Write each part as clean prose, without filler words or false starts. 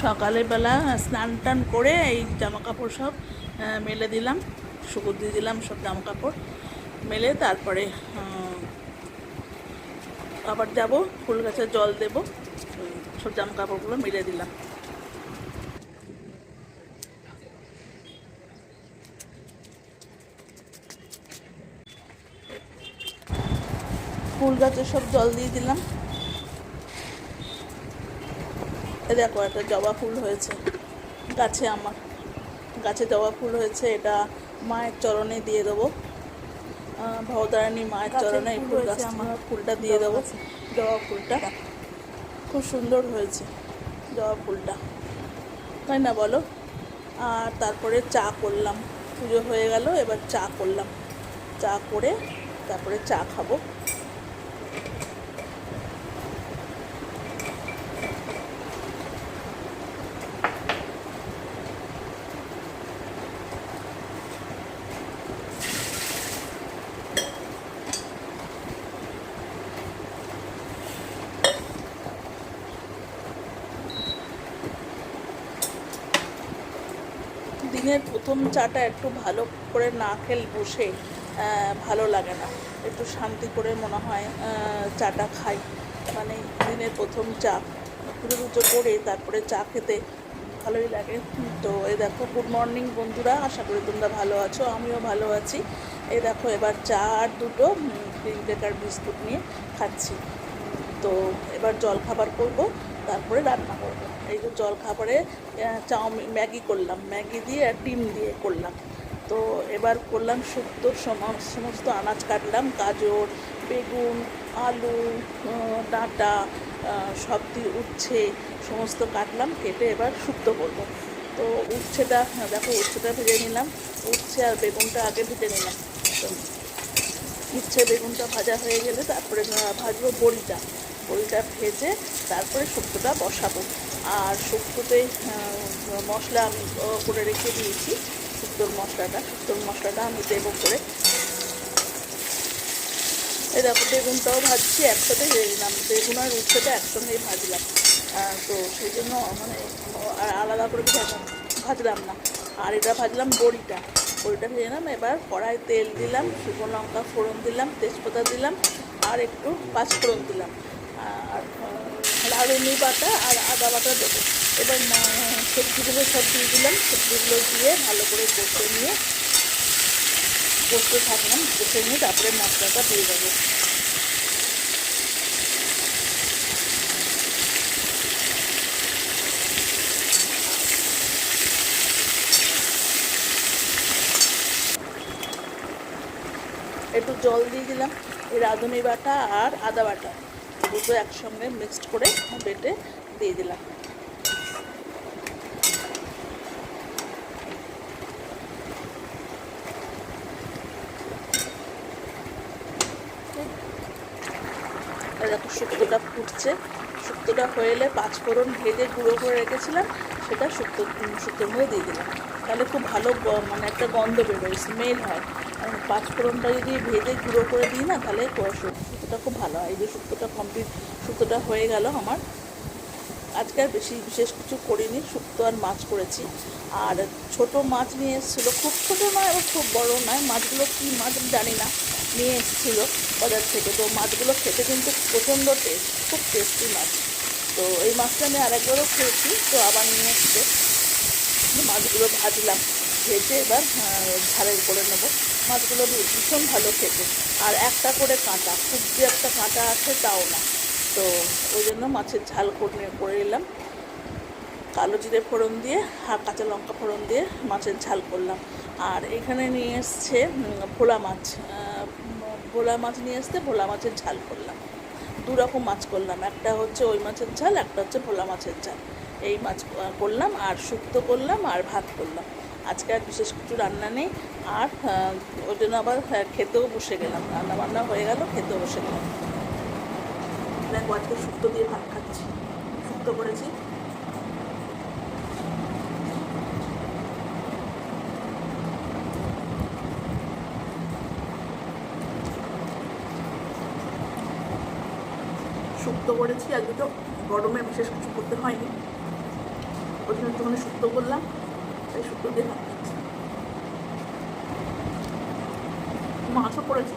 সকালবেলা স্নান টান করে এই জামা কাপড় সব মেলে দিলাম, শুকো দিয়ে দিলাম সব জামা কাপড় মেলে। তারপরে আবার যাব ফুল গাছে জল দেব, সব জামা কাপড়গুলো মেলে দিলাম। ফুল গাছে সব জল দিয়ে দিলাম। দেখো একটা জবা ফুল হয়েছে গাছে, আমার গাছে জবা ফুল হয়েছে। এটা মায়ের চরণে দিয়ে দেবো, ভবতারিণী মায়ের চরণে এই ফুল গাছ ফুলটা দিয়ে দেবো। জবা ফুলটা খুব সুন্দর হয়েছে, জবা ফুলটা, তাই না বলো? আর তারপরে চা করলাম, পুজো হয়ে গেল, এবার চা করলাম। চা করে তারপরে চা খাবো। দিনের প্রথম চাটা একটু ভালো করে না খেলে বসে ভালো লাগে না, একটু শান্তি করে মনে হয় চাটা খাই। মানে দিনের প্রথম চা পুজো করে তারপরে চা খেতে ভালোই লাগে। তো এই দেখো, গুড মর্নিং বন্ধুরা, আশা করি তোমরা ভালো আছো, আমিও ভালো আছি। এই দেখো এবার চা আর দুটো ক্রিম কেকার বিস্কুট নিয়ে খাচ্ছি। তো এবার জল খাবার করব, তারপরে রান্না করব। এই যে জল খাবারে চাউমিন ম্যাগি করলাম, ম্যাগি দিয়ে আর ডিম দিয়ে করলাম। তো এবার করলাম শুক্তোর সমস্ত আনাজ কাটলাম, গাজর, বেগুন, আলু, ডাঁটা, সব দিয়ে উচ্ছে সমস্ত কাটলাম, কেটে এবার শুক্তো করব। তো উচ্ছেটা দেখো, উচ্ছেটা ভেজে নিলাম, উচ্ছে আর বেগুনটা আগে ভেজে নিলাম। তো উচ্ছে বেগুনটা ভাজা হয়ে গেলে তারপরে ভাজবো বড়িটা, বড়িটা ভেজে তারপরে শুক্তোটা বসাবো। আর শুক্তোতে মশলা আমি করে রেখে দিয়েছি, শুক্তোর মশলাটা আমি দেবো করে। এই দেখো বেগুনটাও ভাজছি, একসাথে ভেজে দিলাম, বেগুন আর উচ্ছেটা একসঙ্গেই ভাজলাম। তো সেই জন্য মানে আর আলাদা করে ভাজলাম না। আর এটা ভাজলাম বড়িটা ভেজে নিলাম। এবার কড়াই তেল দিলাম, শুকনো লঙ্কা ফোড়ন দিলাম, তেজপাতা দিলাম, আর একটু পাঁচফোড়ন দিলাম, আর রাঁধুনি বাটা আর আদা বাটা দেবো। এবার সবজিগুলো সব দিয়ে দিলাম, সবজিগুলো দিয়ে ভালো করে কষতে থাকলাম, কষে নিয়ে তারপরে মশলাটা দিয়ে দেবো। একটু জল দিয়ে দিলাম, এই রাঁধুনি বাটা আর আদা বাটা দুটো একসঙ্গে মিক্সড করে বেটে দিয়ে দিলাম। দেখো শুক্তোটা ফুটছে, শুক্তোটা হয়ে এলে পাঁচফোড়ন ভেজে গুঁড়ো করে রেখেছিলাম, সেটা শুক্তোর মধ্যে দিয়ে দিলাম। তাহলে খুব ভালো মানে একটা গন্ধ বেরোয়, স্মেল হয়। পাঁচফোড়নটা যদি ভেজে গুঁড়ো করে দিই না, তাহলে শুক্তোটা খুব ভালো হয়। এই যে শুক্তোটা কমপ্লিট, শুক্তোটা হয়ে গেল আমার। আজকে আর বিশেষ কিছু করিনি, শুক্তো আর মাছ করেছি। আর ছোট মাছ নিয়ে এসেছিলো, খুব ছোটো নয় আবার খুব বড় নয়, মাছগুলো কী মাছ জানি না, নিয়ে এসেছিলো বাজার থেকে। তো মাছগুলো খেতে কিন্তু প্রচণ্ড টেস্ট, খুব টেস্টি মাছ। তো এই মাছটা আমি আরেকবারও খেয়েছি, তো আবার নিয়ে এসছে। মাছগুলো ভাজলাম, ভেজে এবার ঝালের করে নেবো। মাছগুলো ভীষণ ভালো খেতে, আর একটা করে কাঁটা, খুব যে একটা কাঁটা আছে তাও না। তো ওই জন্য মাছের ঝাল করে নিলাম, কালো জিরে ফোড়ন দিয়ে আর কাঁচা লঙ্কা ফোড়ন দিয়ে মাছের ঝাল করলাম। আর এখানে নিয়ে এসছে ভোলা মাছ নিয়ে এসছে, ভোলা মাছের ঝাল করলাম। দু রকম মাছ করলাম, একটা হচ্ছে ওই মাছের ঝাল, একটা হচ্ছে ভোলা মাছের ঝাল। এই মাছ করলাম, আর শুক্তো করলাম, আর ভাত করলাম। আজকে আর বিশেষ কিছু রান্না নেই। আর ওই জন্য আবার খেতেও বসে গেলাম, রান্নাবান্না হয়ে গেল, খেতেও বসে গেলাম। দেখো আজকে শুক্তো দিয়ে ভাত খাচ্ছি, শুক্তো করেছি। শুক্তো করেছি, আজকে তো গরমে বিশেষ কিছু করতে হয়নি। ওই জন্য একটুখানি শুক্তো করলাম, তাই শুক্তো দিয়ে ভাত খাচ্ছি। মাছও পড়েছে।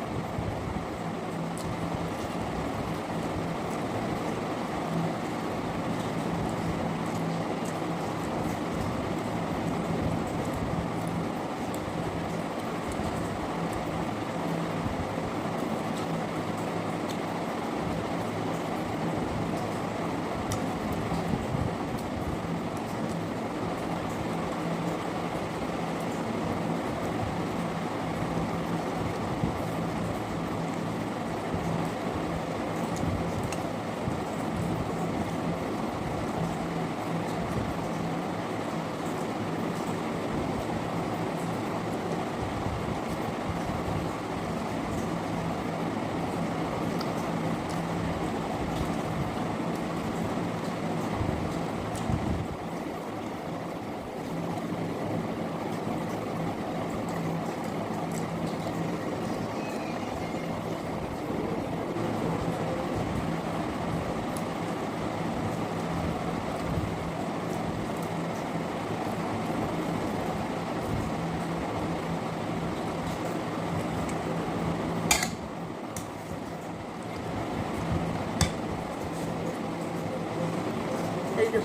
এই যে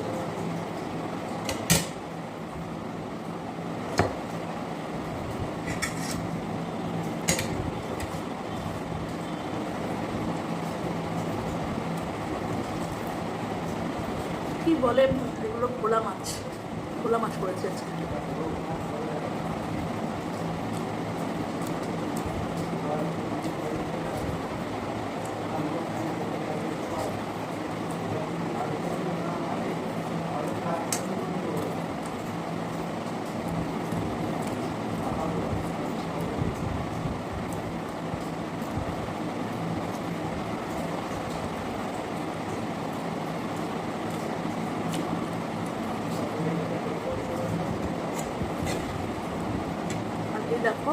কি বলে এগুলো, ভোলা মাছ করেছে আজকে। এই দেখো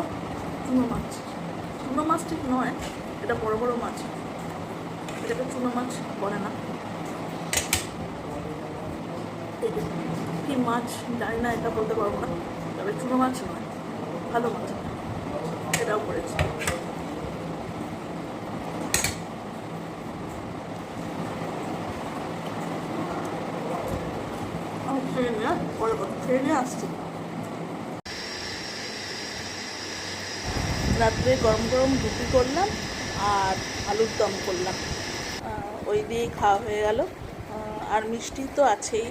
চুনো মাছ ঠিক নয়, এটা বড় বড় মাছ, এটাকে চুনো মাছ বলে না। এই যে কি মাছ জানি না, এটা বলতে পারবো না, তবে চুনো মাছ নয়, ভালো মাছ, এটাও করেছি। খেয়ে নিয়ে আসছি। রাত্রে গরম গরম রুটি করলাম আর আলুর দম করলাম, ওই দিয়েই খাওয়া হয়ে গেল। আর মিষ্টি তো আছেই,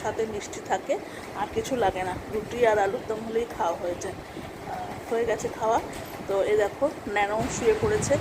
সাথে মিষ্টি থাকে, আর কিছু লাগে না, রুটি আর আলুর দম হলেই খাওয়া হয়ে যায়। হয়ে গেছে খাওয়া। তো এই দেখো ন্যানো শুয়ে পড়েছে,